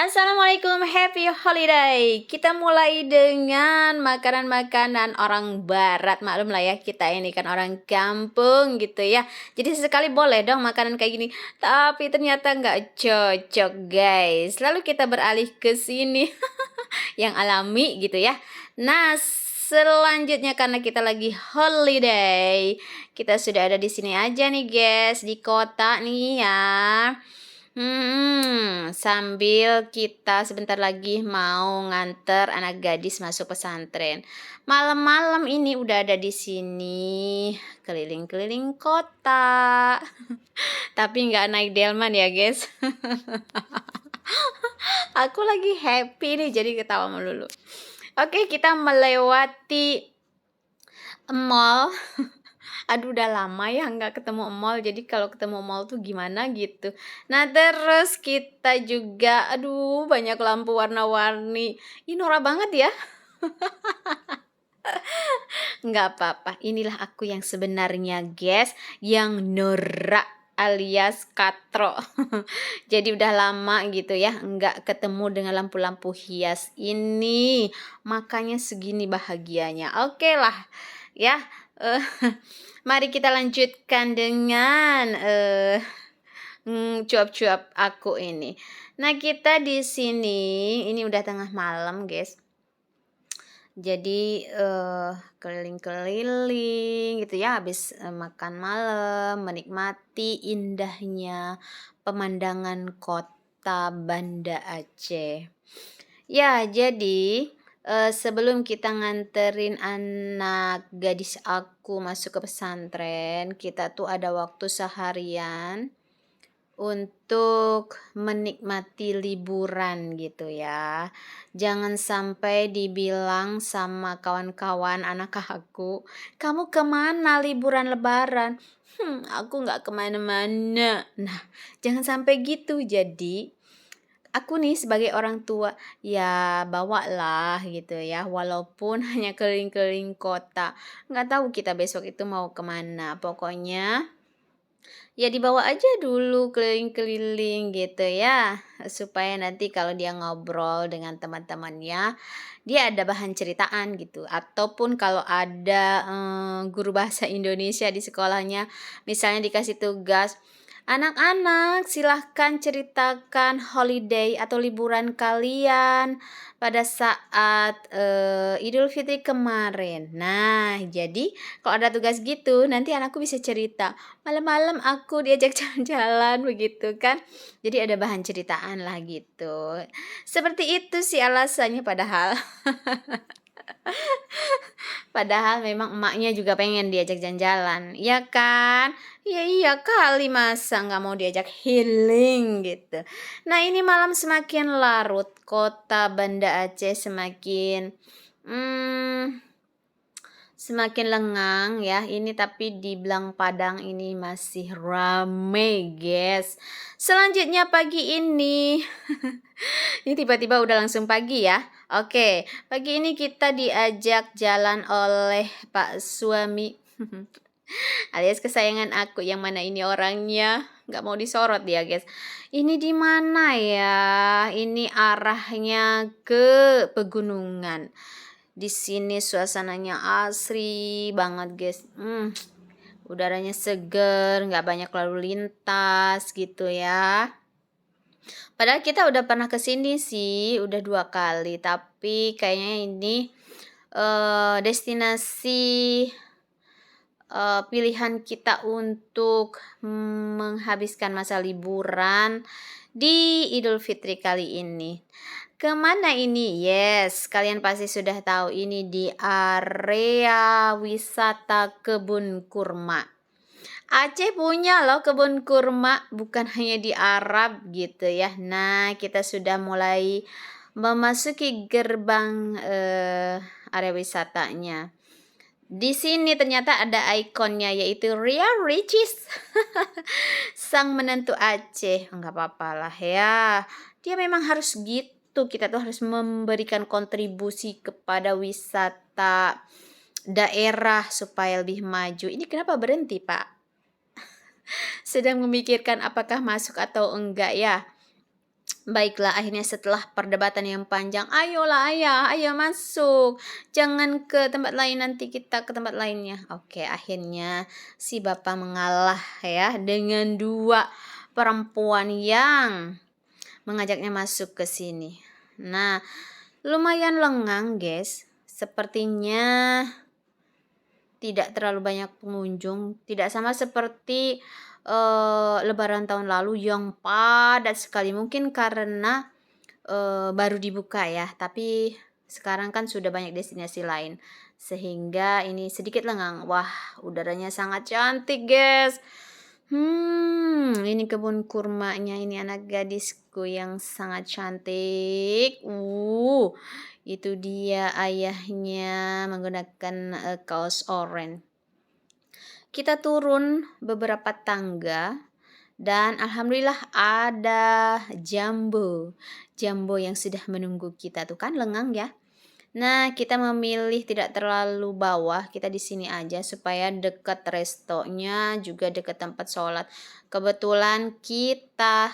Assalamualaikum, happy holiday. Kita mulai dengan makanan-makanan orang barat. Maklum lah ya, kita ini kan orang kampung gitu ya. Jadi sesekali boleh dong makanan kayak gini. Tapi ternyata nggak cocok guys. Lalu kita beralih ke sini yang alami gitu ya. Nah, selanjutnya karena kita lagi holiday, kita sudah ada di sini aja nih guys, di kota nih ya. Sambil kita sebentar lagi mau nganter anak gadis masuk pesantren. Malam-malam ini udah ada di sini, keliling-keliling kota. Tapi nggak naik delman ya, guys. Aku lagi happy nih, jadi ketawa melulu. Oke, kita melewati mall. Aduh, udah lama ya nggak ketemu mall, jadi kalau ketemu mall tuh gimana gitu. Nah, terus kita juga, aduh, banyak lampu warna-warni. Ih, norak banget ya. Nggak apa-apa, inilah aku yang sebenarnya, guys, yang norak alias katro. Jadi udah lama gitu ya nggak ketemu dengan lampu-lampu hias ini, makanya segini bahagianya. Oke lah ya, eh, mari kita lanjutkan dengan cuap-cuap aku ini. Nah, kita di sini ini udah tengah malam guys, jadi keliling-keliling gitu ya, habis makan malam, menikmati indahnya pemandangan kota Banda Aceh. Ya, jadi sebelum kita nganterin anak gadis aku masuk ke pesantren, kita tuh ada waktu seharian untuk menikmati liburan gitu ya. Jangan sampai dibilang sama kawan-kawan anak aku, kamu kemana liburan lebaran? Aku nggak kemana-mana. Nah, jangan sampai gitu. Jadi aku nih sebagai orang tua, ya bawalah gitu ya, walaupun hanya keliling-keliling kota. Nggak tahu kita besok itu mau kemana. Pokoknya ya dibawa aja dulu keliling-keliling gitu ya, supaya nanti kalau dia ngobrol dengan teman-temannya, dia ada bahan ceritaan gitu. Ataupun kalau ada guru bahasa Indonesia di sekolahnya, misalnya dikasih tugas, anak-anak silahkan ceritakan holiday atau liburan kalian pada saat Idul Fitri kemarin. Nah, jadi kalau ada tugas gitu, nanti anakku bisa cerita. Malam-malam aku diajak jalan-jalan begitu kan. Jadi ada bahan ceritaan lah gitu. Seperti itu sih alasannya, padahal memang emaknya juga pengen diajak jalan-jalan, ya kan? Iya kali, masa nggak mau diajak healing gitu. Nah, ini malam semakin larut, kota Banda Aceh semakin lengang ya. Ini tapi di Belang Padang ini masih rame guys. Selanjutnya pagi ini ini tiba-tiba udah langsung pagi ya. Oke, pagi ini kita diajak jalan oleh Pak suami alias kesayangan aku, yang mana ini orangnya nggak mau disorot dia guys. Ini di mana ya? Ini arahnya ke pegunungan. Di sini suasananya asri banget guys. Udaranya seger, nggak banyak lalu lintas gitu ya. Padahal kita udah pernah kesini sih, udah 2 kali, tapi kayaknya ini destinasi pilihan kita untuk menghabiskan masa liburan di Idul Fitri kali ini. Kemana ini? Yes, kalian pasti sudah tahu, ini di area wisata kebun kurma. Aceh punya loh kebun kurma, bukan hanya di Arab gitu ya. Nah, kita sudah mulai memasuki gerbang area wisatanya. Di sini ternyata ada ikonnya, yaitu Ria Ricis. Sang menantu Aceh. Enggak apa-apa lah ya. Dia memang harus gitu. Kita tuh harus memberikan kontribusi kepada wisata daerah supaya lebih maju. Ini kenapa berhenti, Pak? Sedang memikirkan apakah masuk atau enggak ya. Baiklah, akhirnya setelah perdebatan yang panjang, "Ayolah ayah, ayo masuk. Jangan ke tempat lain, nanti kita ke tempat lainnya." Oke, akhirnya si bapak mengalah ya dengan dua perempuan yang mengajaknya masuk ke sini. Nah, lumayan lengang, guys. Sepertinya tidak terlalu banyak pengunjung, tidak sama seperti Lebaran tahun lalu yang padat sekali. Mungkin karena baru dibuka ya, tapi sekarang kan sudah banyak destinasi lain sehingga ini sedikit lengang. Wah, udaranya sangat cantik, guys. Ini kebun kurmanya, ini anak gadisku yang sangat cantik. Itu dia ayahnya menggunakan kaos oranye. Kita turun beberapa tangga dan alhamdulillah ada Jambo. Jambo yang sudah menunggu kita tuh kan lengang ya. Nah, kita memilih tidak terlalu bawah, kita di sini aja supaya dekat restonya juga dekat tempat sholat. Kebetulan kita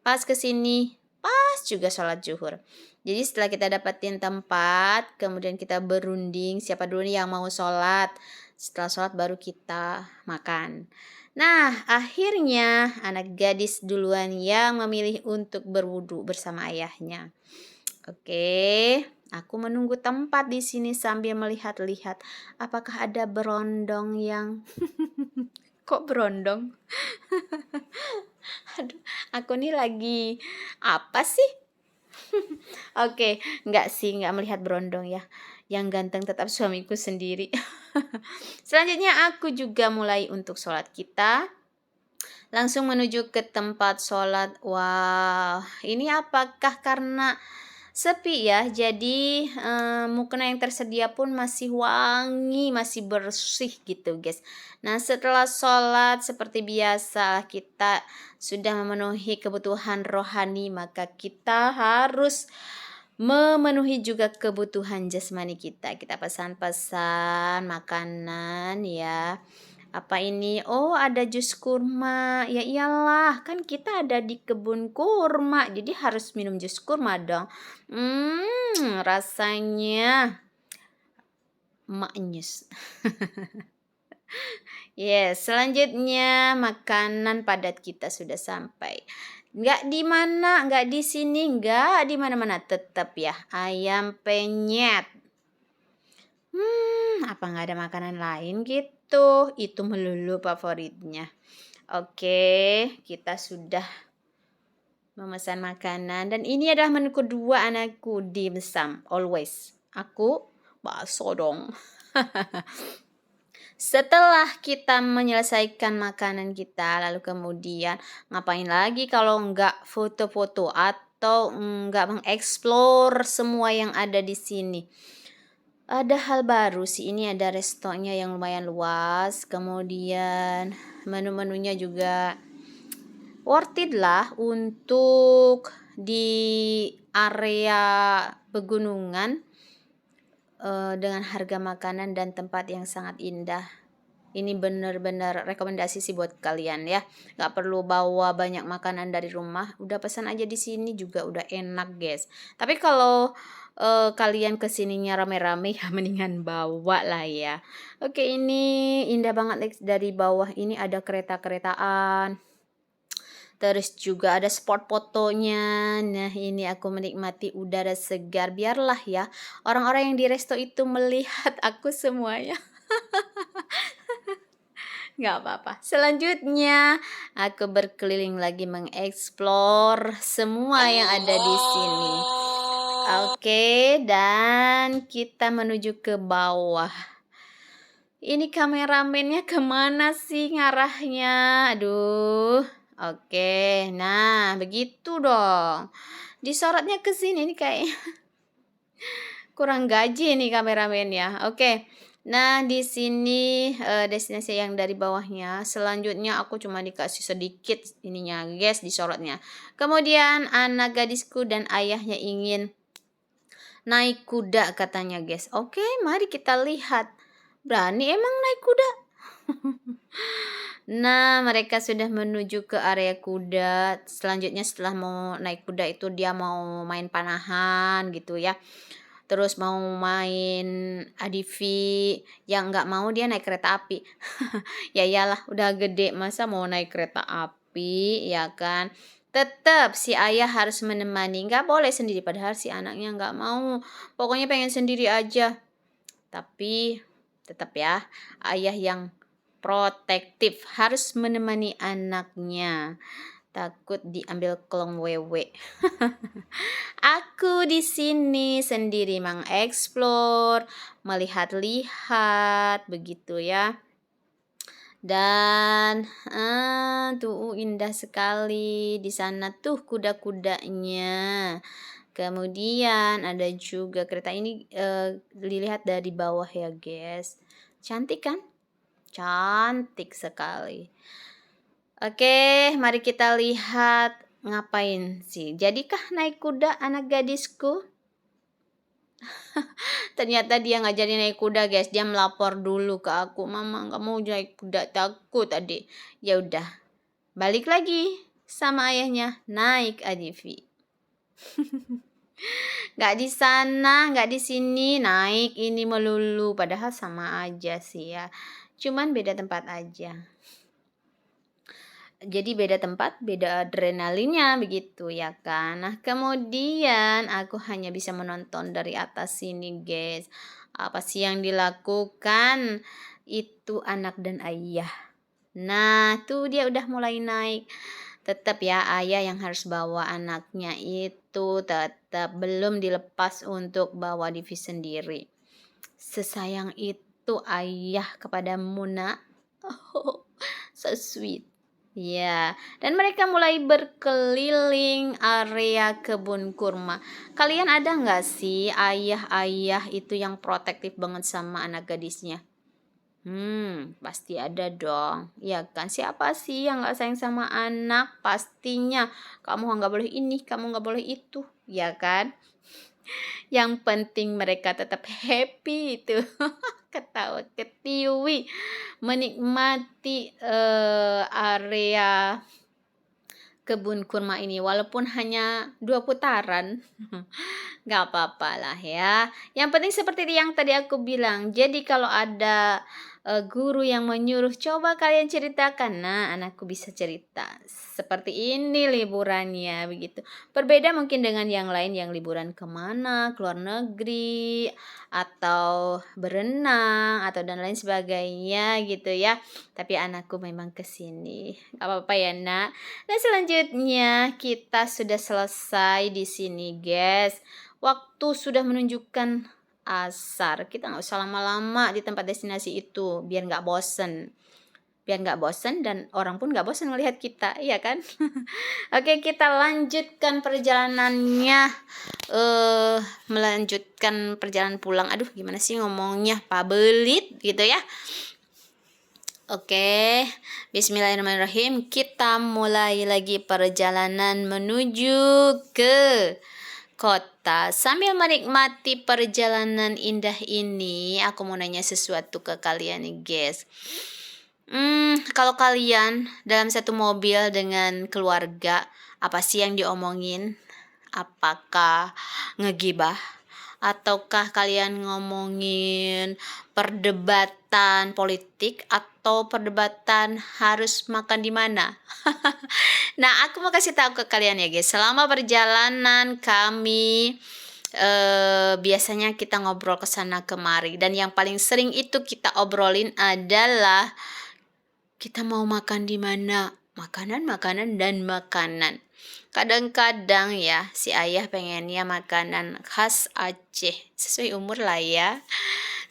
pas ke sini pas juga sholat zuhur. Jadi setelah kita dapatin tempat, kemudian kita berunding siapa dulu nih yang mau sholat. Setelah sholat baru kita makan. Nah, akhirnya anak gadis duluan yang memilih untuk berwudu bersama ayahnya. Oke, aku menunggu tempat di sini sambil melihat-lihat apakah ada berondong yang kok berondong? Aduh, aku nih lagi apa sih? Oke, enggak sih, enggak melihat berondong ya. Yang ganteng tetap suamiku sendiri. Selanjutnya aku juga mulai untuk sholat kita. Langsung menuju ke tempat sholat. Wah, ini apakah karena sepi ya? Jadi mukena yang tersedia pun masih wangi, masih bersih gitu guys. Nah, setelah sholat seperti biasa kita sudah memenuhi kebutuhan rohani, maka kita harus memenuhi juga kebutuhan jasmani kita. Kita pesan-pesan makanan ya. Apa ini? Oh, ada jus kurma. Ya iyalah, kan kita ada di kebun kurma, jadi harus minum jus kurma dong. Rasanya maknyus. Yes, selanjutnya makanan padat kita sudah sampai. Nggak di mana, nggak di sini, nggak di mana-mana, tetap ya ayam penyet. Apa nggak ada makanan lain gitu? Itu melulu favoritnya. Oke, kita sudah memesan makanan dan ini adalah menu kedua anakku, dimsum always. Aku bakso dong. Setelah kita menyelesaikan makanan kita, lalu kemudian ngapain lagi kalau nggak foto-foto atau nggak mengeksplor semua yang ada di sini. Ada hal baru sih, ini ada restonya yang lumayan luas, kemudian menu-menunya juga worth it lah untuk di area pegunungan dengan harga makanan dan tempat yang sangat indah. Ini benar-benar rekomendasi sih buat kalian ya. Gak perlu bawa banyak makanan dari rumah, udah pesan aja di sini juga udah enak guys. Tapi kalau kalian kesininya rame-rame ya mendingan bawa lah ya. Oke, ini indah banget dari bawah. Ini ada kereta-keretaan. Terus juga ada spot fotonya. Nah, ini aku menikmati udara segar. Biarlah ya orang-orang yang di resto itu melihat aku semuanya. Nggak apa-apa. Selanjutnya, aku berkeliling lagi mengeksplor semua yang ada di sini. Oke, dan kita menuju ke bawah. Ini kameramennya kemana sih ngarahnya? Aduh. Oke, nah begitu dong. Disorotnya ke sini nih kayak kurang gaji nih kameramennya. Oke. Nah, di sini destinasi yang dari bawahnya. Selanjutnya aku cuma dikasih sedikit ininya, guys, disorotnya. Kemudian anak gadisku dan ayahnya ingin naik kuda katanya, guys. Oke, mari kita lihat. Berani emang naik kuda? Nah, mereka sudah menuju ke area kuda. Selanjutnya setelah mau naik kuda itu dia mau main panahan gitu ya. Terus mau main ADV, yang nggak mau dia naik kereta api. Ya iyalah, udah gede masa mau naik kereta api, ya kan? Tetap si ayah harus menemani, nggak boleh sendiri. Padahal si anaknya nggak mau, pokoknya pengen sendiri aja. Tapi tetap ya, ayah yang protektif harus menemani anaknya. Takut diambil kelong wewe. Aku di sini sendiri mengeksplor, melihat-lihat begitu ya. Dan tuh indah sekali di sana tuh kuda-kudanya. Kemudian ada juga kereta ini dilihat dari bawah ya, guys. Cantik kan? Cantik sekali. Oke, mari kita lihat ngapain sih. Jadikah naik kuda anak gadisku? Ternyata dia nggak jadi naik kuda, guys. Dia melapor dulu ke aku, "Mama nggak mau naik kuda, takut adik." Ya udah, balik lagi sama ayahnya naik ADV. Nggak di sana, nggak di sini, naik ini melulu. Padahal sama aja sih ya. Cuman beda tempat aja. Jadi beda tempat, beda adrenalinnya begitu ya kan. Nah, kemudian aku hanya bisa menonton dari atas sini, guys. Apa sih yang dilakukan? Itu anak dan ayah. Nah, tuh dia udah mulai naik. Tetap ya, ayah yang harus bawa anaknya itu tetap belum dilepas untuk bawa Divi sendiri. Sesayang itu ayah kepada Muna. Oh, so sweet. Ya, dan mereka mulai berkeliling area kebun kurma. Kalian ada nggak sih ayah-ayah itu yang protektif banget sama anak gadisnya? Pasti ada dong. Ya kan, siapa sih yang nggak sayang sama anak? Pastinya. Kamu nggak boleh ini, kamu nggak boleh itu. Ya kan? Yang penting mereka tetap happy itu. Ketawa ketiwi menikmati area kebun kurma ini walaupun hanya 2 putaran. Gak apa-apa lah ya. Yang penting seperti yang tadi aku bilang. Jadi kalau ada guru yang menyuruh coba kalian ceritakan. Nah, anakku bisa cerita. Seperti ini liburannya begitu. Berbeda mungkin dengan yang lain yang liburan kemana, keluar negeri, atau berenang, atau dan lain sebagainya gitu ya. Tapi anakku memang kesini. Gak apa-apa ya nak. Nah, selanjutnya kita sudah selesai di sini, guys. Waktu sudah menunjukkan asar. Kita nggak usah lama-lama di tempat destinasi itu, biar nggak bosen. Biar nggak bosen dan orang pun nggak bosen melihat kita, iya kan? Oke, kita lanjutkan perjalanannya. Melanjutkan perjalanan pulang. Aduh, gimana sih ngomongnya? Pabelit gitu ya. Oke, bismillahirrahmanirrahim. Kita mulai lagi perjalanan menuju ke kota. Sambil menikmati perjalanan indah ini, aku mau nanya sesuatu ke kalian nih, guys. Kalau kalian dalam satu mobil dengan keluarga, apa sih yang diomongin? Apakah ngegibah? Ataukah kalian ngomongin perdebatan politik atau perdebatan harus makan di mana? Nah, aku mau kasih tahu ke kalian ya guys. Selama perjalanan kami biasanya kita ngobrol ke sana kemari, dan yang paling sering itu kita obrolin adalah kita mau makan di mana? Makanan dan makanan. Kadang-kadang ya si ayah pengennya makanan khas Aceh, sesuai umur lah ya.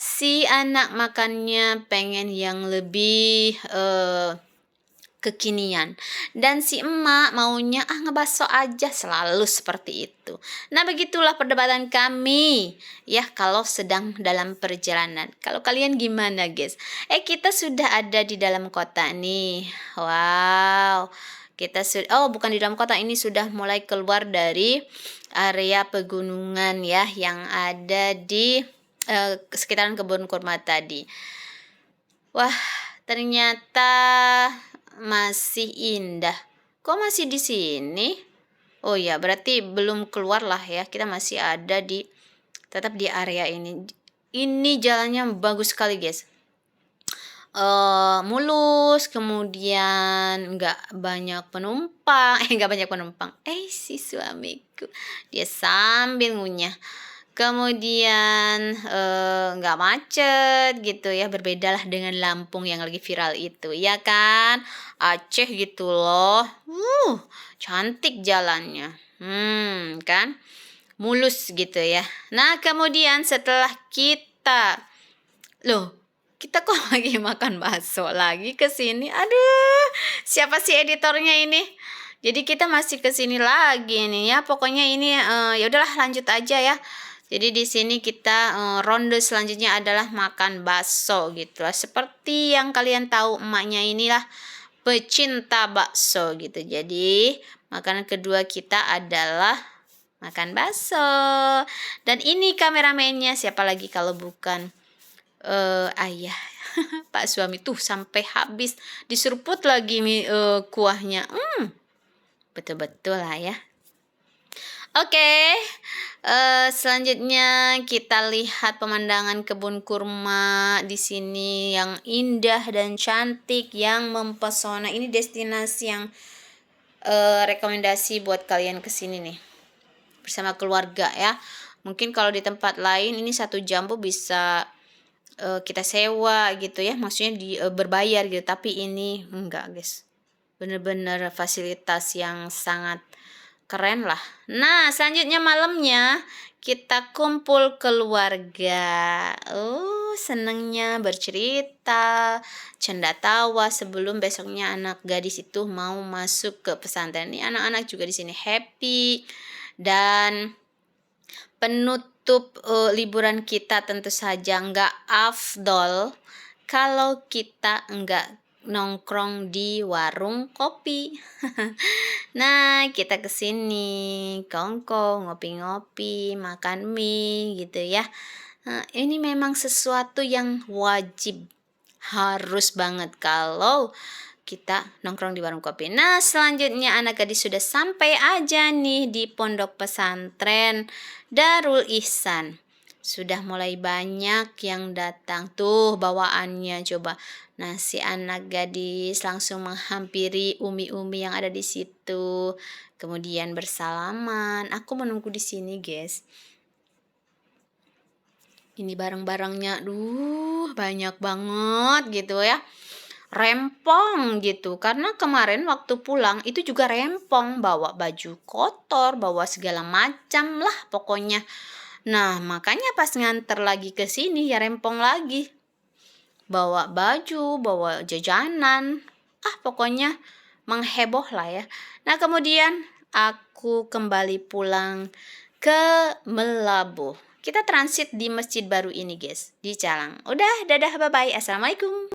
Si anak makannya pengen yang lebih kekinian, dan si emak maunya ngebaso aja, selalu seperti itu. Nah, begitulah perdebatan kami ya kalau sedang dalam perjalanan. Kalau kalian gimana, guys? Kita sudah ada di dalam kota nih. Wow, kita sudah bukan di dalam kota, ini sudah mulai keluar dari area pegunungan ya yang ada di sekitaran kebun kurma tadi. Wah, Ternyata masih indah. Kok masih di sini? Oh ya, berarti belum keluar lah ya. Kita masih ada tetap di area ini. Ini jalannya bagus sekali, guys. Mulus, kemudian nggak banyak penumpang, nggak banyak penumpang. Si suamiku dia sambil ngunyah. Kemudian nggak macet gitu ya, berbedalah dengan Lampung yang lagi viral itu, ya kan? Aceh gitu loh, cantik jalannya, kan? Mulus gitu ya. Nah kemudian setelah kita kok lagi makan bakso lagi ke sini. Aduh, siapa sih editornya ini? Jadi kita masih ke sini lagi nih ya. Pokoknya ini ya udahlah lanjut aja ya. Jadi di sini kita ronde selanjutnya adalah makan bakso gitu lah. Seperti yang kalian tahu, emaknya inilah pecinta bakso gitu. Jadi makanan kedua kita adalah makan bakso. Dan ini kameramennya siapa lagi kalau bukan ayah. Pak suami tuh sampai habis diseruput lagi kuahnya. Betul-betul lah ya. Oke, selanjutnya kita lihat pemandangan kebun kurma di sini yang indah dan cantik, yang mempesona. Ini destinasi yang rekomendasi buat kalian kesini nih bersama keluarga ya. Mungkin kalau di tempat lain ini 1 jambu bisa kita sewa gitu ya, maksudnya berbayar gitu, tapi ini enggak, guys. Bener-bener fasilitas yang sangat keren lah. Nah selanjutnya malamnya kita kumpul keluarga. Senengnya bercerita, canda tawa sebelum besoknya anak gadis itu mau masuk ke pesantren. Ini anak-anak juga di sini happy. Dan penutup liburan kita tentu saja nggak afdol kalau kita nggak nongkrong di warung kopi. Nah, kita kesini kongko, ngopi-ngopi, makan mie gitu ya. Nah, ini memang sesuatu yang wajib, harus banget kalau kita nongkrong di warung kopi. Nah, selanjutnya anak gadis sudah sampai aja nih di pondok pesantren Darul Ihsan. Sudah mulai banyak yang datang. Tuh bawaannya coba. Nah, si anak gadis langsung menghampiri umi-umi yang ada di situ. Kemudian bersalaman. Aku menunggu di sini, guys. Ini barang-barangnya, banyak banget gitu ya. Rempong gitu, karena kemarin waktu pulang itu juga rempong, bawa baju kotor, bawa segala macam lah pokoknya. Nah makanya pas nganter lagi ke sini ya rempong lagi, bawa baju, bawa jajanan, pokoknya mengheboh lah ya. Nah kemudian aku kembali pulang ke Melabuh. Kita transit di masjid baru ini, guys, di Calang. Udah, dadah, bye-bye, assalamualaikum.